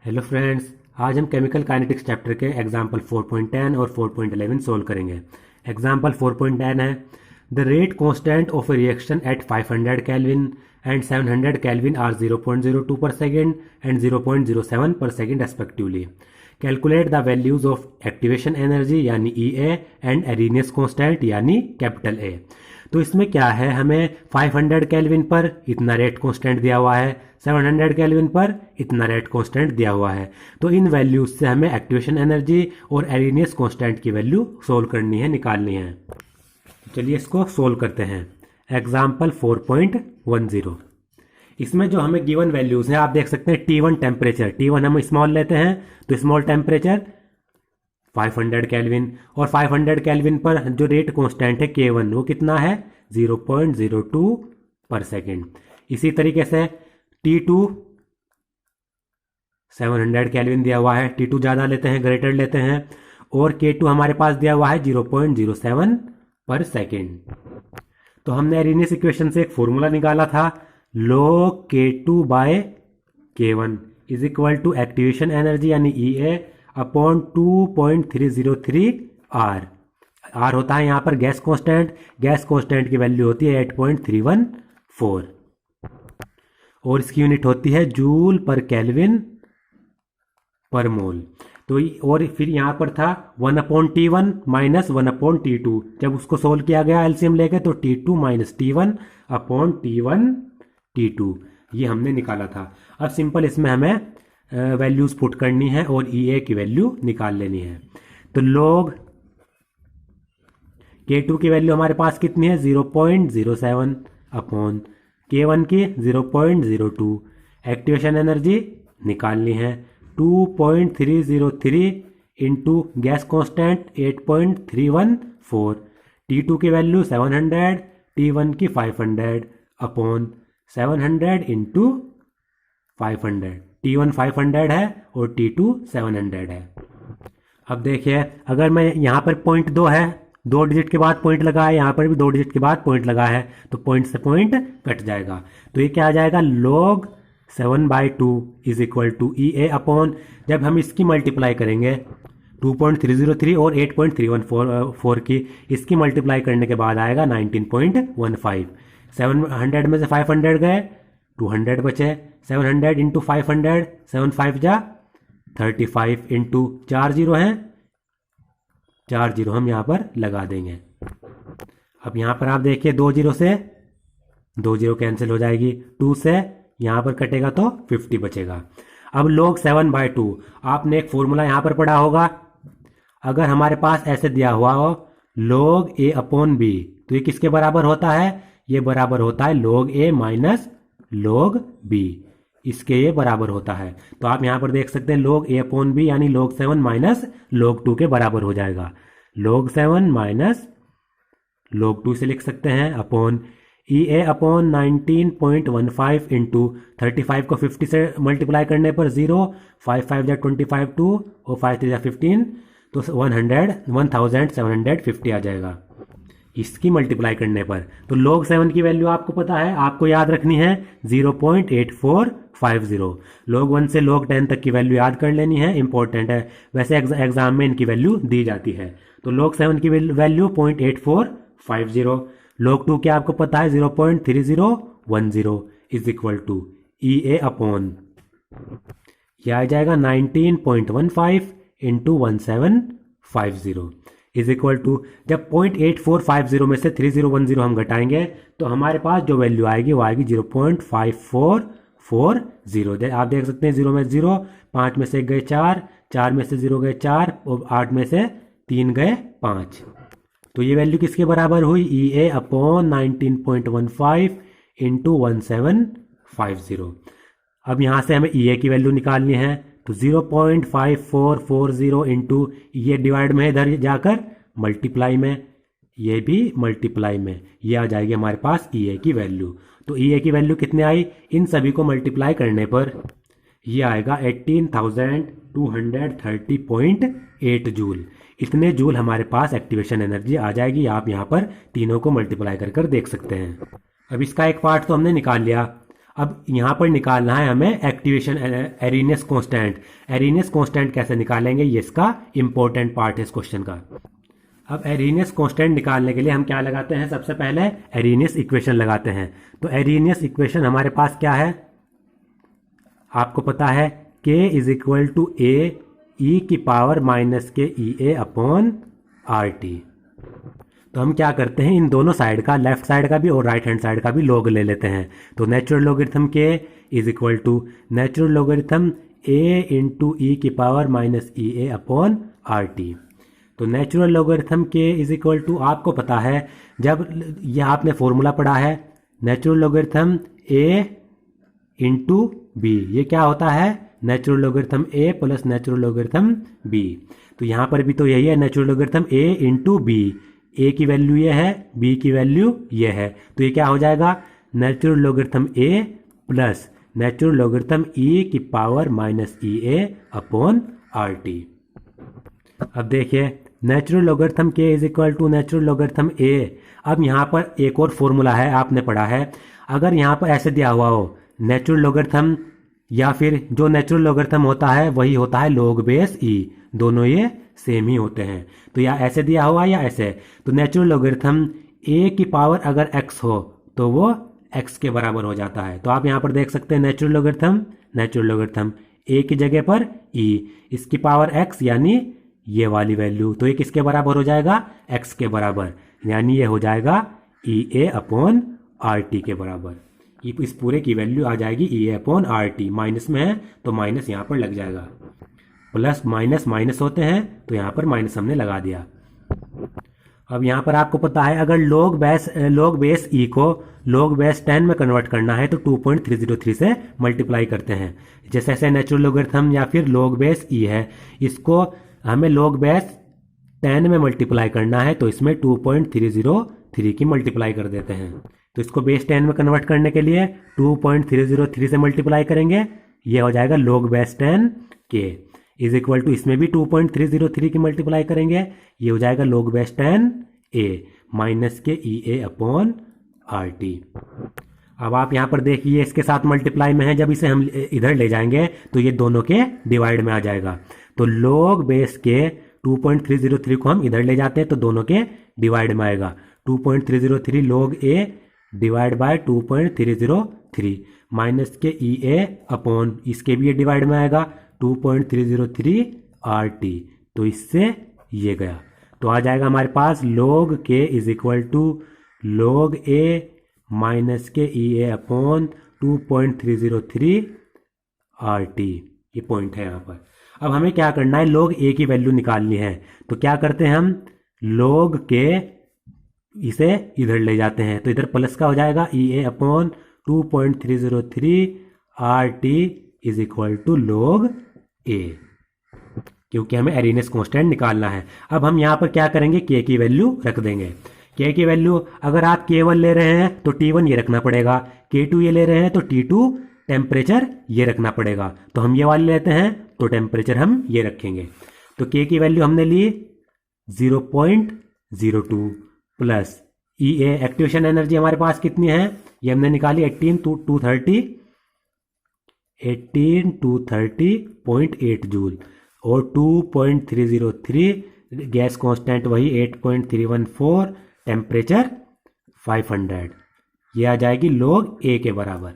Hello friends, आज हम chemical kinetics chapter के एग्जाम्पल 4.10 और 4.11 सोल्व करेंगे। एग्जाम्पल 4.10 है the rate constant of a reaction at 500 kelvin and 700 kelvin are 0.02 per second and 0.07 per second respectively. Calculate the values of activation energy यानी E A and Arrhenius constant यानी capital A. तो इसमें क्या है, हमें 500 kelvin पर इतना rate constant दिया हुआ है, 700 केल्विन पर इतना रेट कांस्टेंट दिया हुआ है। तो इन वैल्यूज से हमें एक्टिवेशन एनर्जी और एरीनियस कांस्टेंट की वैल्यू सोल्व करनी है, निकालनी है। चलिए इसको सोल्व करते हैं। एग्जाम्पल 4.10, इसमें जो हमें गिवन वैल्यूज हैं आप देख सकते हैं। T1 टेम्परेचर, T1 हम स्मॉल लेते हैं तो स्मॉल टेम्परेचर 500 केल्विन, और 500 केल्विन पर जो रेट कांस्टेंट है K1 वो कितना है 0.02 पर सेकेंड। इसी तरीके से T2 700 केल्विन दिया हुआ है, T2 ज़्यादा लेते हैं, ग्रेटर लेते हैं, और K2 हमारे पास दिया हुआ है 0.07 पर सेकेंड। तो हमने एरीनियस इक्वेशन से एक फॉर्मूला निकाला था, log K2 by K1 is equal to activation energy यानी ई ए अपॉन 2.303 आर। आर होता है यहाँ पर गैस कांस्टेंट की वैल्यू होती है 8.314, और इसकी यूनिट होती है जूल पर केल्विन पर मोल। तो और फिर यहाँ पर था 1/T1 माइनस 1/T2। जब उसको सोल्व किया गया एलसीएम लेके तो T2 minus T1 upon T1 T2 ये हमने निकाला था। अब सिंपल इसमें हमें वैल्यूज पुट करनी है और ई ए की वैल्यू निकाल लेनी है। तो log K2 की वैल्यू हमारे पास कितनी है 0.07 अपॉन K1 की 0.02। एक्टिवेशन एनर्जी निकालनी है 2.303 इंटू गैस कांस्टेंट 8.314। T2 की वैल्यू 700, T1 की 500 अपॉन 700 इंटू 500। T1 500 है और T2 700 है। अब देखिए, अगर मैं यहाँ पर पॉइंट 2 है, 2 डिजिट के बाद पॉइंट लगा है, यहाँ पर भी 2 डिजिट के बाद पॉइंट लगा है, तो पॉइंट से पॉइंट कट जाएगा। तो ये क्या आ जाएगा log 7/2 is equal to E A upon, जब हम इसकी मल्टीप्लाई करेंगे 2.303 और 8.314 की, इसकी मल्टीप्लाई करने के बाद आएगा 19.15। 700 में से 500 गए, 200 बचे, 700 इंटू 500, 7×5 जा 35 इंटू 4 जीरो हैं, 4 जीरो हम यहाँ पर लगा देंगे। अब यहाँ पर आप देखिए 2 जीरो से 2 जीरो कैंसिल हो जाएगी, 2 से यहाँ पर कटेगा तो 50 बचेगा। अब log 7/2 आपने एक फॉर्मूला यहाँ पर पढ़ा होगा, अगर हमारे पास ऐसे दिया हुआ हो log a अपॉन b, तो ये किसके बराबर होता है, ये बराबर होता है log a minus log b, इसके ये बराबर होता है। तो आप यहाँ पर देख सकते हैं log a अपॉन b यानी log 7 माइनस log 2 के बराबर हो जाएगा। log 7 माइनस log 2 से लिख सकते हैं अपॉन ई ए अपॉन 19.15 इंटू 35 को 50 से मल्टीप्लाई करने पर 0, 5×5 = 25 2 और 5×3 = 15, तो 1750 आ जाएगा इसकी मल्टीप्लाई करने पर। तो log 7 की वैल्यू आपको पता है, आपको याद रखनी है 0.8450। log 1 से log 10 तक की वैल्यू याद कर लेनी है, इंपॉर्टेंट है, वैसे एग्जाम में इनकी वैल्यू दी जाती है। तो log 7 की वैल्यू 0.8450। log 2 क्या आपको पता है 0.3010 is equal to E A upon, यह आ जाएगा 19.15 इंटू 1750 इज इक्वल टू, जब 0.8450 में से 3010 हम घटाएंगे तो हमारे पास जो वैल्यू आएगी वो आएगी 0.5440। आप देख सकते हैं 0 में 0, 5 में से 1 गए 4, 4 में से 0 गए 4, और 8 में से 3 गए 5। तो ये वैल्यू किसके बराबर हुई, ई ए अपॉन 19.15 इंटू 1750। अब यहाँ से हमें ई ए की वैल्यू निकालनी है, तो 0.5440 इंटू ये डिवाइड में इधर जाकर मल्टीप्लाई में, ये भी मल्टीप्लाई में, ये आ जाएगी हमारे पास ई ए की वैल्यू। तो ई ए की वैल्यू कितने आई, इन सभी को मल्टीप्लाई करने पर ये आएगा 18,230.8 जूल। इतने जूल हमारे पास एक्टिवेशन एनर्जी आ जाएगी। आप यहाँ पर तीनों को मल्टीप्लाई कर देख सकते हैं। अब इसका एक पार्ट तो हमने निकाल लिया, अब यहाँ पर निकालना है हमें एक्टिवेशन एरीनेस कांस्टेंट। एरीनेस कांस्टेंट कैसे निकालेंगे, ये इसका इंपॉर्टेंट पार्ट है इस क्वेश्चन का। अब एरीनेस कांस्टेंट निकालने के लिए हम क्या लगाते हैं, सबसे पहले एरीनेस इक्वेशन लगाते हैं। तो एरीनेस इक्वेशन हमारे पास क्या है, आपको पता है k इज इक्वल टू ए ई की पावर माइनस के ई ए अपॉन आर टी। तो हम क्या करते हैं, इन दोनों साइड का, लेफ्ट साइड का भी और राइट हैंड साइड का भी लॉग ले लेते हैं। तो natural logarithm k is equal to natural logarithm A into e की पावर माइनस ई ए अपॉन आर टी। तो natural logarithm k is equal to, आपको पता है जब यह आपने फॉर्मूला पढ़ा है, natural logarithm A into B, ये क्या होता है, natural logarithm A plus natural logarithm B. तो यहाँ पर भी तो यही है, natural logarithm A into B. A की वैल्यू ये है, बी की वैल्यू ये है, तो ये क्या हो जाएगा, natural logarithm A plus natural logarithm e की पावर माइनस ई ए अपॉन आर टी। अब देखिए natural logarithm k is equal to natural logarithm A. अब यहाँ पर एक और फॉर्मूला है, आपने पढ़ा है, अगर यहाँ पर ऐसे दिया हुआ हो नेचुरल लॉगरिथम, या फिर जो नेचुरल लॉगरिथम होता है वही होता है लॉग बेस ई, दोनों ये सेम ही होते हैं। तो या ऐसे दिया हुआ या ऐसे, तो नेचुरल लॉगरिथम ए की पावर अगर एक्स हो तो वो एक्स के बराबर हो जाता है। तो आप यहाँ पर देख सकते हैं नेचुरल लॉगरिथम ए की जगह पर ई, इसकी पावर एक्स यानी ये वाली वैल्यू, तो ये किसके बराबर हो जाएगा, एक्स के बराबर, यानी ये हो जाएगा ई ए अपॉन आर टी के बराबर। इस पूरे की वैल्यू आ जाएगी ई ए अपॉन आर टी। माइनस में है तो माइनस यहाँ पर लग जाएगा, प्लस माइनस माइनस होते हैं तो यहाँ पर माइनस हमने लगा दिया। अब यहाँ पर आपको पता है अगर लॉग बेस ई को लॉग बेस 10 में कन्वर्ट करना है तो 2.303 से मल्टीप्लाई करते हैं। जैसे ऐसे नेचुरल लॉगरिथम या फिर लॉग बेस ई है, इसको हमें लॉग बेस 10 में मल्टीप्लाई करना है तो इसमें 2.303 की मल्टीप्लाई कर देते हैं। तो इसको बेस 10 में कन्वर्ट करने के लिए 2.303 से मल्टीप्लाई करेंगे, ये हो जाएगा log बेस 10 के इज इक्वल टू, इसमें भी 2.303 की मल्टीप्लाई करेंगे, ये हो जाएगा log बेस 10 ए माइनस के ई ए अपॉन आर टी। अब आप यहाँ पर देखिए इसके साथ मल्टीप्लाई में है, जब इसे हम इधर ले जाएंगे तो ये दोनों के डिवाइड में आ जाएगा। तो log बेस के 2.303 को हम इधर ले जाते हैं तो दोनों के डिवाइड में आएगा। 2.303 log A divide by 2.303 minus K E A upon, इसके भी ये डिवाइड में आएगा 2.303 आर टी। तो इससे ये गया, तो आ जाएगा हमारे पास log K is equal to log A minus K E A upon 2.303 R T. ये पॉइंट है यहाँ पर। अब हमें क्या करना है, log ए की वैल्यू निकालनी है। तो क्या करते हैं हम, log के इसे इधर ले जाते हैं तो इधर प्लस का हो जाएगा E A upon 2.303 R T is equal to log A, क्योंकि हमें एरीनेस कांस्टेंट निकालना है। अब हम यहाँ पर क्या करेंगे, के की वैल्यू रख देंगे। के की वैल्यू अगर आप K1 ले रहे हैं तो T1 ये रखना पड़ेगा, K2 ये ले रहे हैं तो T2 टेम्परेचर ये रखना पड़ेगा। तो हम ये वाले लेते हैं तो टेम्परेचर हम ये रखेंगे। तो के की वैल्यू हमने ली 0.02 प्लस ई ए, एक्टिवेशन एनर्जी हमारे पास कितनी है, ये हमने निकाली 18 230.8 जूल, और 2.303 गैस कांस्टेंट वही 8.314, टेम्परेचर 500, ये आ जाएगी log ए के बराबर।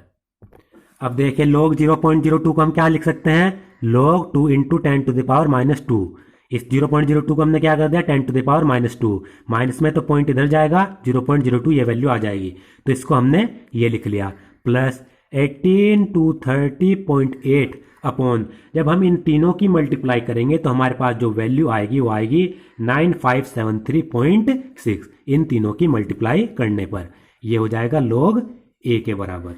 अब देखिए log 0.02 को हम क्या लिख सकते हैं, log 2 into 10 to the power minus 2। इस 0.02 को हमने क्या कर दिया, 10 to the power minus 2, minus में तो पॉइंट इधर जाएगा, 0.02 ये वैल्यू आ जाएगी। तो इसको हमने ये लिख लिया, प्लस 18 230.8 अपॉन, जब हम इन तीनों की मल्टीप्लाई करेंगे तो हमारे पास जो वैल्यू आएगी वो आएगी 9573.6। इन तीनों की मल्टीप्लाई करने पर ये हो जाएगा log ए के बराबर।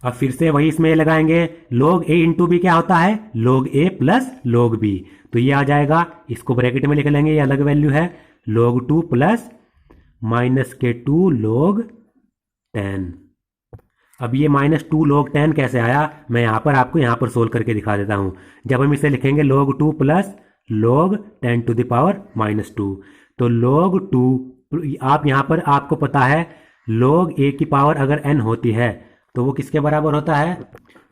अब फिर से वही इसमें लगाएंगे, log ए इंटू बी क्या होता है, log ए प्लस log बी, तो ये आ जाएगा, इसको ब्रैकेट में लिख लेंगे, ये अलग वैल्यू है, log 2 प्लस माइनस के 2 log 10। अब ये माइनस 2 log 10 कैसे आया, मैं यहाँ पर आपको यहाँ पर सोल्व करके दिखा देता हूँ। जब हम इसे लिखेंगे log 2 plus log 10 to the power minus 2, तो log 2, आप यहाँ पर आपको पता है log ए की पावर अगर n होती है, तो वो किसके बराबर होता है?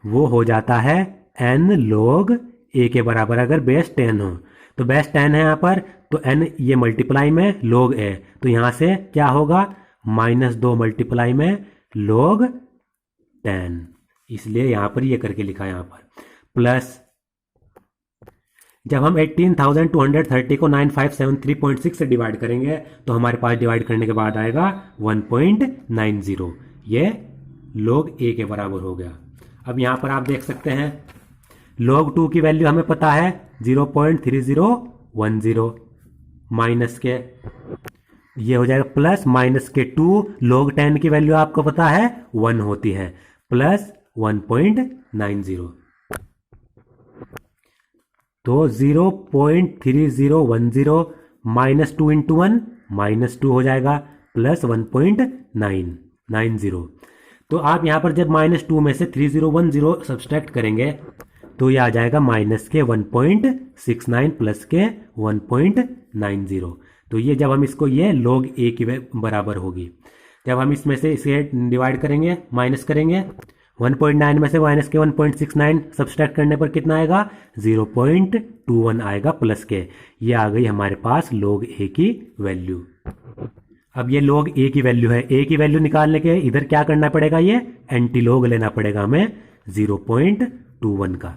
वो हो जाता है n log a के बराबर, अगर बेस 10 हो। तो बेस 10 है यहाँ पर, तो n ये मल्टीप्लाई में log a, तो यहाँ से क्या होगा? -2 मल्टीप्लाई में log 10, इसलिए यहाँ पर ये करके लिखा है यहाँ पर। प्लस जब हम 18,230 को 9573.6 से डिवाइड करेंगे तो हमारे पास डिवाइड करने के बाद आएगा 1.90, ये log a के बराबर हो गया। अब यहाँ पर आप देख सकते हैं log 2 की वैल्यू हमें पता है 0.3010, माइनस के ये हो जाएगा प्लस माइनस के 2, log 10 की वैल्यू आपको पता है 1 होती है, प्लस 1.90, तो 0.3010 माइनस 2 इंटू 1 -2 हो जाएगा, प्लस 1.990। तो आप यहाँ पर जब -2 में से 3010 सब्सट्रैक्ट करेंगे तो ये आ जाएगा माइनस के 1.69 प्लस के 1.90। तो ये जब हम इसको, ये log a की बराबर होगी। जब हम इसमें से इसे डिवाइड करेंगे, माइनस करेंगे, 1.9 में से माइनस के 1.69 सब्सट्रैक्ट करने पर कितना आएगा? 0.21 आएगा, प्लस के ये आ गई हमारे पास log a की वैल्यू। अब ये log a की वैल्यू है, a की वैल्यू निकालने के इधर क्या करना पड़ेगा? ये एंटी लॉग लेना पड़ेगा हमें 0.21 का।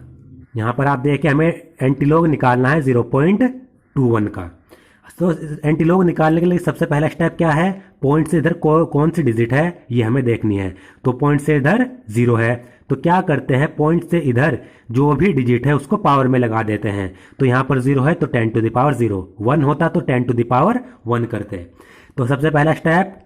यहाँ पर आप देखिए हमें एंटी लॉग निकालना है 0.21 का। तो एंटी लॉग निकालने के लिए सबसे पहला स्टेप क्या है? पॉइंट से इधर कौन सी डिजिट है ये हमें देखनी है। तो पॉइंट से इधर 0 है, तो क्या करते हैं, पॉइंट से इधर जो भी डिजिट है उसको पावर में लगा देते हैं। तो यहाँ पर 0 है तो 10 टू द पावर 0, 1 होता तो 10 टू द पावर 1 करते। तो सबसे पहला स्टेप,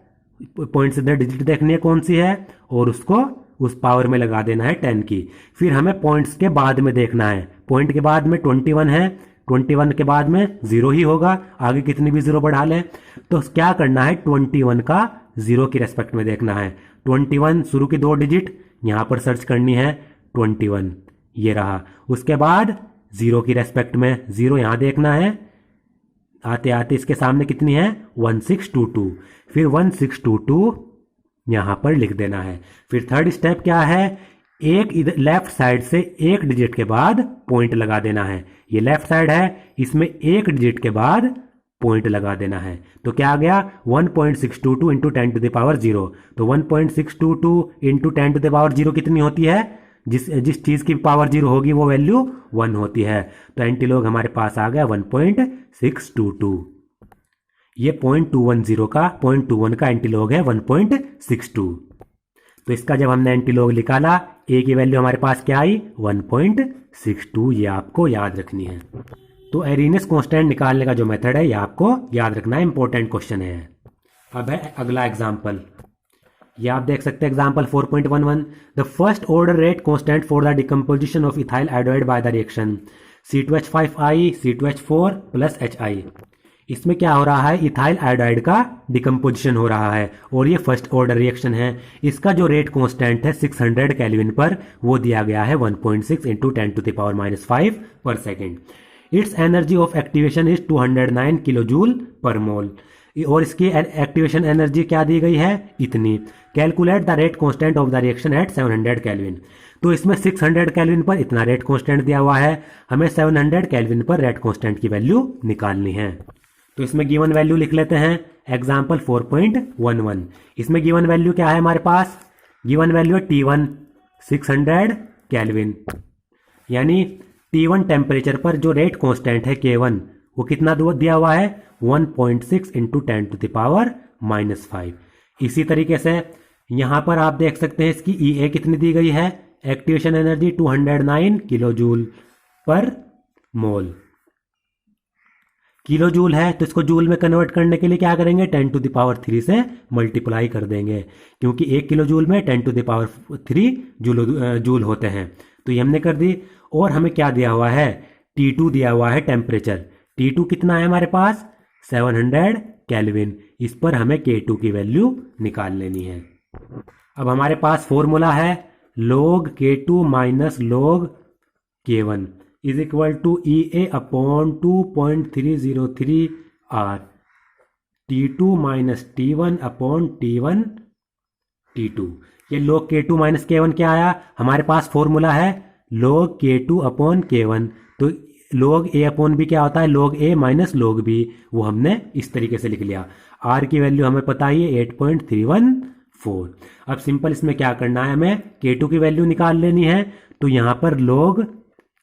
पॉइंट से इधर डिजिट देखनी है कौन सी है और उसको उस पावर में लगा देना है 10 की। फिर हमें पॉइंट्स के बाद में देखना है, पॉइंट के बाद में 21 है, 21 के बाद में 0 ही होगा, आगे कितनी भी 0 बढ़ा लें। तो क्या करना है, 21 का 0 की रेस्पेक्ट में देखना है। 21 शुरू की 2 डिजिट यहाँ पर सर्च करनी है, 21 ये रहा। उसके बाद 0 की रेस्पेक्ट में 0 यहाँ देखना है, आते आते इसके सामने कितनी है 1622, फिर 1622 यहाँ पर लिख देना है। फिर थर्ड स्टेप क्या है, एक इधर लेफ्ट साइड से एक डिजिट के बाद पॉइंट लगा देना है। ये लेफ्ट साइड है, इसमें एक डिजिट के बाद पॉइंट लगा देना है। तो क्या आ गया 1.622 इंटू 10 टू द पावर 0। तो 1.622 इंटू 10 टू द पावर 0 कितनी होती है, जिस चीज की पावर 0 होगी वो वैल्यू 1 होती है। तो एंटी लॉग हमारे पास आ गया 1.622। ये 0.210 का 0.21 का एंटी लॉग है 1.62। तो इसका जब हमने एंटी लॉग निकाला, ए की वैल्यू हमारे पास क्या आई 1.62, ये आपको याद रखनी है। तो एरिनस कांस्टेंट निकालने का जो मेथड है ये आपको याद रखना है, इंपॉर्टेंट क्वेश्चन है। अब है अगला एग्जाम्पल, ये आप देख सकते हैं example 4.11। The first order rate constant for the decomposition of ethyl iodide by the reaction C2H5I C2H4 plus HI। इसमें क्या हो रहा है, इथाइल आयोडाइड का डिकम्पोजिशन हो रहा है और ये फर्स्ट ऑर्डर रिएक्शन है। इसका जो रेट कांस्टेंट है 600 केल्विन पर, वो दिया गया है 1.6 into 10 to the power -5 per second. It's energy of activation is 209 kilo joule per mole, और इसकी एक्टिवेशन एनर्जी क्या दी गई है, इतनी। Calculate the rate constant of the reaction at 700 kelvin. तो इसमें 600 केल्विन पर इतना रेट कांस्टेंट दिया हुआ है, हमें 700 केल्विन पर रेट कांस्टेंट की वैल्यू निकालनी है। तो इसमें गिवन वैल्यू लिख लेते हैं, एग्जाम्पल 4.11। इसमें गिवन वैल्यू क्या है हमारे पास, गिवन वैल्यू है T1 600 केल्विन, यानी T1 टेम्परेचर पर जो रेट कांस्टेंट है K1 वो कितना दिया हुआ है 1.6 इंटू 10 टू द पावर -5। इसी तरीके से यहाँ पर आप देख सकते हैं इसकी EA कितनी दी गई है, activation energy 209 kilo joule per मोल। किलो जूल है तो इसको जूल में कन्वर्ट करने के लिए क्या करेंगे, 10 टू द पावर 3 से मल्टीप्लाई कर देंगे, क्योंकि 1 किलो जूल में 10 टू द पावर 3 जूल होते हैं। तो ये हमने कर दी। और हमें क्या दिया हुआ है, T2 दिया हुआ है टेम्परेचर। T2 कितना है हमारे पास 700 केल्विन, इस पर हमें K2 की वैल्यू निकाल लेनी है। अब हमारे पास फॉर्मूला है log K2 minus log K1 is equal to EA upon 2.303 R T2 minus T1 upon T1 T2। ये log K2 माइनस K1 क्या आया, हमारे पास फॉर्मूला है log K2 अपॉन K1। तो log A अपॉन B क्या होता है, log A minus log B, वो हमने इस तरीके से लिख लिया। R की वैल्यू हमें पता ही है 8.314। अब सिंपल इसमें क्या करना है, हमें K2 की वैल्यू निकाल लेनी है। तो यहाँ पर log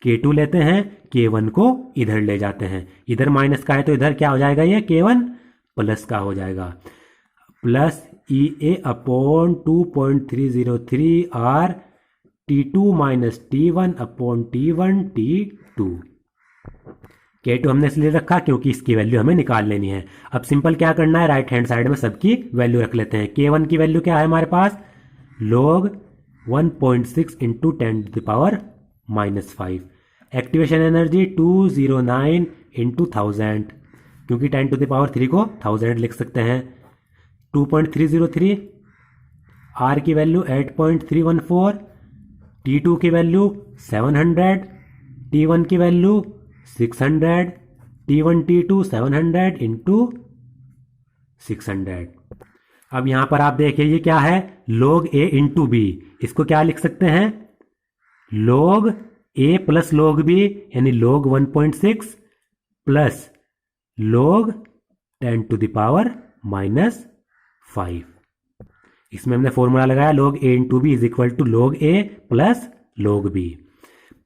K2 लेते हैं, K1 को इधर ले जाते हैं, इधर माइनस का है तो इधर क्या हो जाएगा, ये K1 प्लस का हो जाएगा, plus EA upon 2.303 R T2 minus T1 upon T1 T2। K2 हमने इसलिए रखा क्योंकि इसकी वैल्यू हमें निकाल लेनी है। अब सिंपल क्या करना है, राइट हैंड साइड में सबकी वैल्यू रख लेते हैं। K1 की वैल्यू क्या है हमारे पास, log 1.6 into 10 to the power minus 5। Activation energy 209 into 1000, क्योंकि 10 टू द पावर 3 को 1000 लिख सकते हैं। 2.303, R की वैल्यू 8.314, T2 की वैल्यू 700, T1 की वैल्यू 600, T1 T2 700 इंटू 600। अब यहां पर आप देखिए ये क्या है, log A इंटू B, इसको क्या लिख सकते हैं, log A plus log B, यानी log 1.6 plus log 10 to the power minus 5। इसमें हमने फॉर्मूला लगाया log A into B is equal to log A plus log B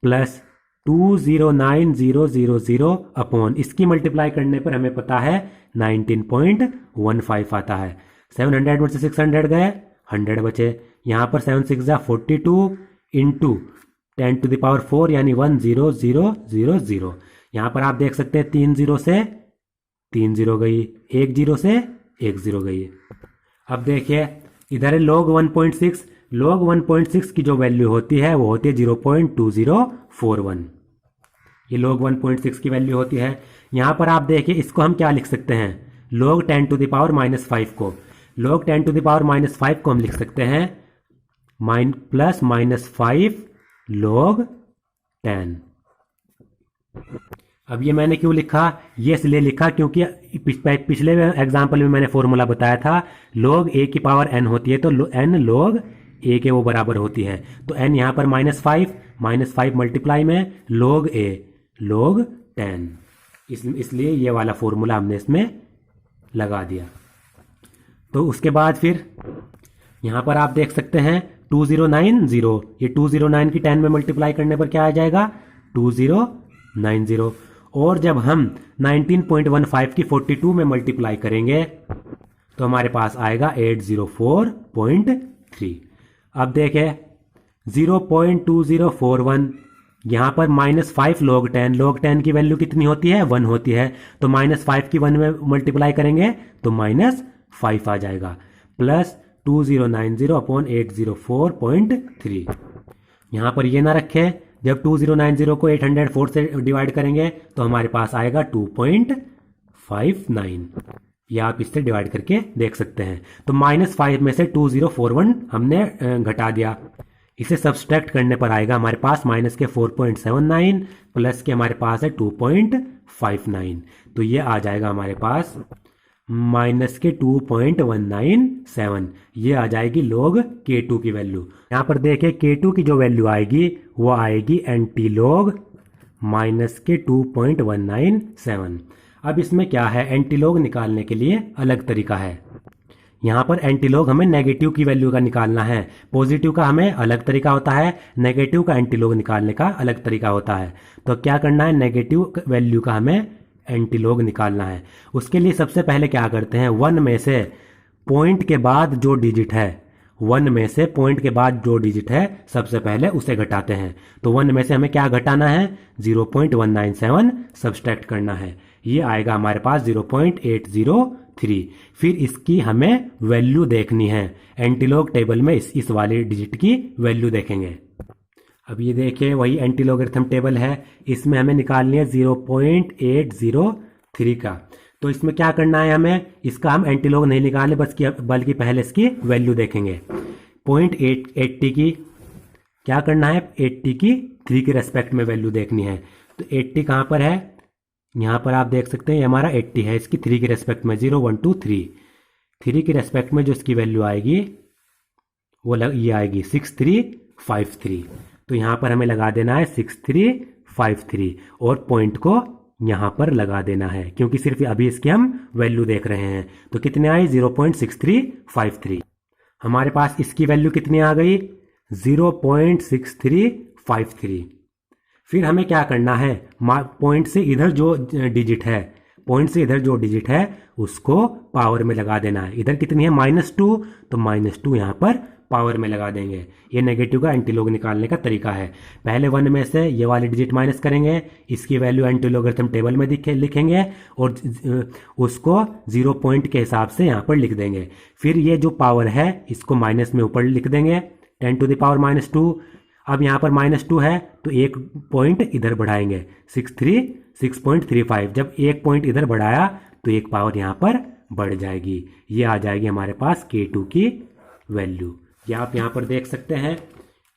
plus 209,000 upon, इसकी मल्टीप्लाई करने पर हमें पता है 19.15 आता है। 700 में से 600 गए, 100 बचे, यहाँ पर 7 6 जा 42 इंटू 10 टू द पावर 4 यानी 10000। यहाँ पर आप देख सकते हैं 3 0 से 3 0 गई, 1 0 से 1 0 गई। अब देखिए इधर है log 1.6, log 1.6 की जो वैल्यू होती है वो होती है 0.2041, ये log 1.6 की वैल्यू होती है। यहाँ पर आप देखिए इसको हम क्या लिख सकते हैं, log 10 to the power minus 5 को, log 10 to the power minus 5 को हम लिख सकते हैं प्लस माइनस 5 log 10। अब ये मैंने क्यों लिखा, ये इसलिए लिखा क्योंकि पिछले एग्जाम्पल में मैंने फॉर्मूला बताया था log A की पावर n होती है तो n log A के वो बराबर होती है। तो n यहाँ पर माइनस 5 मल्टीप्लाई में log A log 10, इसलिए ये वाला फॉर्मूला हमने इसमें लगा दिया। तो उसके बाद फिर यहाँ पर आप देख सकते हैं 2090, ये 209 की 10 में मल्टीप्लाई करने पर क्या आ जाएगा 2090, और जब हम 19.15 की 42 में मल्टीप्लाई करेंगे तो हमारे पास आएगा 804.3। अब देखें 0.2041, यहाँ पर माइनस 5 log 10 की वैल्यू कितनी होती है 1 होती है, तो माइनस 5 की 1 में मल्टीप्लाई करेंगे तो माइनस 5 आ जाएगा, प्लस 2090 अपॉन 804.3। यहाँ पर ये ना रखें, जब 2090 को 804 से डिवाइड करेंगे तो हमारे पास आएगा 2.59, या आप इससे डिवाइड करके देख सकते हैं। तो माइनस 5 में से 2041 हमने घटा दिया, इसे सब्सट्रैक्ट करने पर आएगा हमारे पास माइनस के 4.79 प्लस के हमारे पास है 2.59, तो ये आ जाएगा हमारे पास माइनस के 2.197, ये आ जाएगी log K2 की वैल्यू। यहाँ पर देखें K2 की जो वैल्यू आएगी वो आएगी एंटी log माइनस के 2.197। अब इसमें क्या है, एंटी log निकालने के लिए अलग तरीका है। यहाँ पर एंटी log हमें नेगेटिव की वैल्यू का निकालना है, पॉजिटिव का हमें अलग तरीका होता है, नेगेटिव का एंटी log निकालने का अलग तरीका होता है। तो क्या करना है, नेगेटिव वैल्यू का हमें एंटी log निकालना है। उसके लिए सबसे पहले क्या करते हैं, 1 में से पॉइंट के बाद जो डिजिट है, 1 में से पॉइंट के बाद जो डिजिट है सबसे पहले उसे घटाते हैं। तो 1 में से हमें क्या घटाना है 0.197 सब्सट्रैक्ट करना है, ये आएगा हमारे पास 0.803। फिर इसकी हमें वैल्यू देखनी है, एंटी log टेबल में इस वाले डिजिट की वैल्यू देखेंगे। अब ये देखिए वही एंटी लॉगरिथम टेबल है, इसमें हमें निकालनी है 0.803 का। तो इसमें क्या करना है, हमें इसका हम एंटी लॉग नहीं निकालने बल्कि पहले इसकी वैल्यू देखेंगे। 0.80 की क्या करना है, 80 की 3 के रेस्पेक्ट में वैल्यू देखनी है। तो 80 कहाँ पर है, यहाँ पर आप देख सकते हैं, ये हमारा 80 है, इसकी 3 के रेस्पेक्ट में 0 1 2 3 की रेस्पेक्ट में जो इसकी वैल्यू आएगी ये आएगी 6353। तो यहाँ पर हमें लगा देना है 6353 और पॉइंट को यहाँ पर लगा देना है, क्योंकि सिर्फ अभी इसकी हम वैल्यू देख रहे हैं। तो कितने आए? 0.6353। हमारे पास इसकी वैल्यू कितनी आ गई? 0.6353। फिर हमें क्या करना है? पॉइंट से इधर जो डिजिट है उसको पावर में लगा देना है। इधर कितनी है? -2, तो -2 यहाँ पर पावर में लगा देंगे। ये नेगेटिव का एंटीलॉग निकालने का तरीका है। पहले 1 में से ये वाली डिजिट माइनस करेंगे, इसकी वैल्यू एंटीलॉगरिथम टेबल में लिखेंगे और उसको 0 पॉइंट के हिसाब से यहाँ पर लिख देंगे। फिर ये जो पावर है इसको माइनस में ऊपर लिख देंगे, 10⁻²। अब यहाँ पर -2 है तो एक पॉइंट इधर बढ़ाएंगे, 6.35। जब एक पॉइंट इधर बढ़ाया तो एक पावर यहाँ पर बढ़ जाएगी। ये आ जाएगी हमारे पास K2 की वैल्यू। ये आप यहाँ पर देख सकते हैं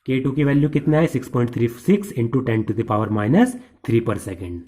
K2 की वैल्यू कितना है? 6.36 × 10⁻³ पर सेकेंड।